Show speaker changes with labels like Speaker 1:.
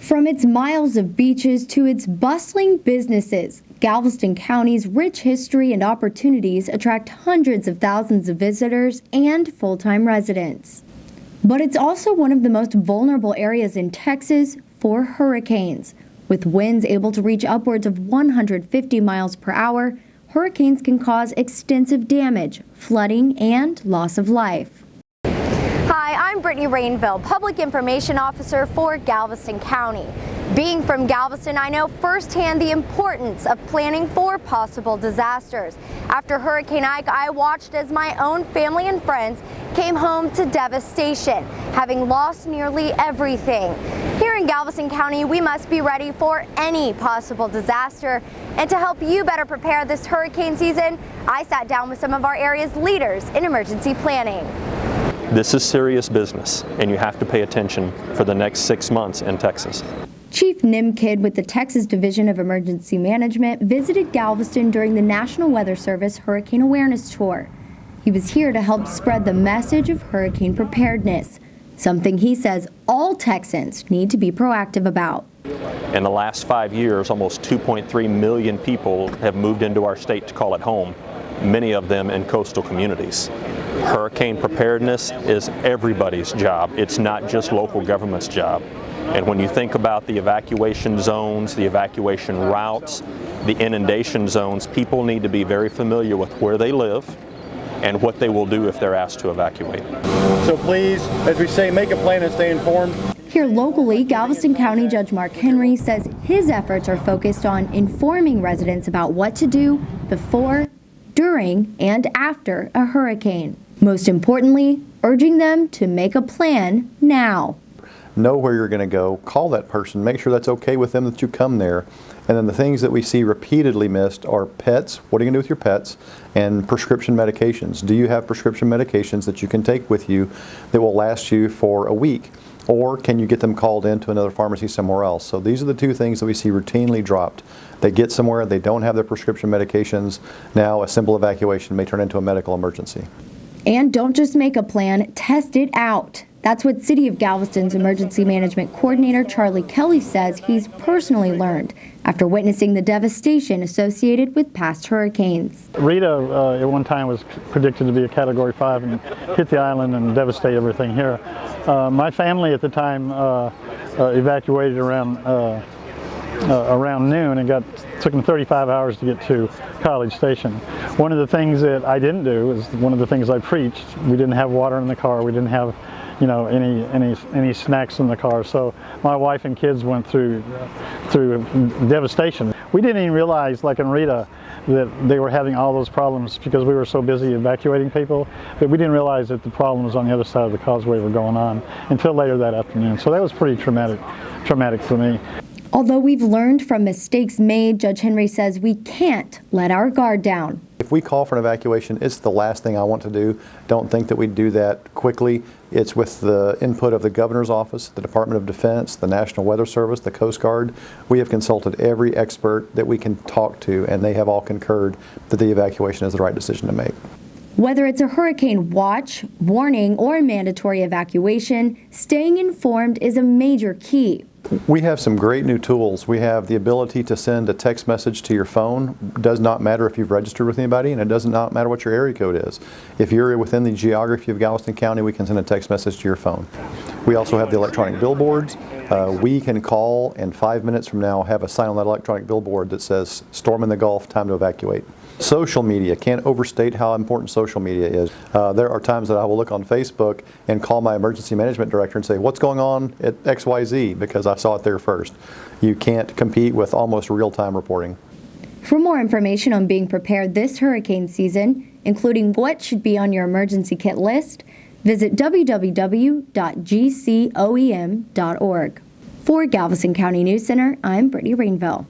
Speaker 1: From its miles of beaches to its bustling businesses, Galveston County's rich history and opportunities attract hundreds of thousands of visitors and full-time residents. But it's also one of the most vulnerable areas in Texas for hurricanes. With winds able to reach upwards of 150 miles per hour, hurricanes can cause extensive damage, flooding, and loss of life.
Speaker 2: Hi, I'm Brittany Rainville, Public Information Officer for Galveston County. Being from Galveston, I know firsthand the importance of planning for possible disasters. After Hurricane Ike, I watched as my own family and friends came home to devastation, having lost nearly everything. Here in Galveston County, we must be ready for any possible disaster. And to help you better prepare this hurricane season, I sat down with some of our area's leaders in emergency planning.
Speaker 3: This is serious business, and you have to pay attention for the next 6 months in Texas.
Speaker 1: Chief Nimkid with the Texas Division of Emergency Management visited Galveston during the National Weather Service Hurricane Awareness Tour. He was here to help spread the message of hurricane preparedness, something he says all Texans need to be proactive about.
Speaker 3: In the last 5 years, almost 2.3 million people have moved into our state to call it home, many of them in coastal communities. Hurricane preparedness is everybody's job. It's not just local government's job. And when you think about the evacuation zones, the evacuation routes, the inundation zones, people need to be very familiar with where they live and what they will do if they're asked to evacuate.
Speaker 4: So please, as we say, make a plan and stay informed.
Speaker 1: Here locally, Galveston County Judge Mark Henry says his efforts are focused on informing residents about what to do before, during, and after a hurricane. Most importantly, urging them to make a plan now.
Speaker 5: Know where you're going to go, call that person, make sure that's okay with them that you come there. And then the things that we see repeatedly missed are pets, what are you going to do with your pets, and prescription medications. Do you have prescription medications that you can take with you that will last you for a week? Or can you get them called into another pharmacy somewhere else? So these are the two things that we see routinely dropped. They get somewhere, they don't have their prescription medications. Now a simple evacuation may turn into a medical emergency.
Speaker 1: And don't just make a plan, test it out. That's what City of Galveston's Emergency Management Coordinator Charlie Kelly says he's personally learned after witnessing the devastation associated with past hurricanes.
Speaker 6: Rita at one time was predicted to be a Category 5 and hit the island and devastate everything here. My family at the time evacuated around noon and took them 35 hours to get to College Station. One of the things that I didn't do is one of the things I preached. We didn't have water in the car. We didn't have, any snacks in the car. So my wife and kids went through devastation. We didn't even realize, like in Rita, that they were having all those problems because we were so busy evacuating people, but we didn't realize that the problems on the other side of the causeway were going on until later that afternoon. So that was pretty traumatic for me.
Speaker 1: Although we've learned from mistakes made, Judge Henry says we can't let our guard down.
Speaker 5: If we call for an evacuation, it's the last thing I want to do. Don't think that we do that quickly. It's with the input of the Governor's Office, the Department of Defense, the National Weather Service, the Coast Guard. We have consulted every expert that we can talk to, and they have all concurred that the evacuation is the right decision to make.
Speaker 1: Whether it's a hurricane watch, warning, or mandatory evacuation, staying informed is a major key.
Speaker 5: We have some great new tools. We have the ability to send a text message to your phone. It does not matter if you've registered with anybody, and it does not matter what your area code is. If you're within the geography of Galveston County, we can send a text message to your phone. We also have the electronic billboards. We can call and 5 minutes from now have a sign on that electronic billboard that says, "Storm in the Gulf, time to evacuate." Social media, can't overstate how important social media is. There are times that I will look on Facebook and call my emergency management director and say, what's going on at XYZ, because I saw it there first. You can't compete with almost real-time reporting.
Speaker 1: For more information on being prepared this hurricane season, including what should be on your emergency kit list, visit www.gcoem.org. For Galveston County News Center, I'm Brittany Rainville.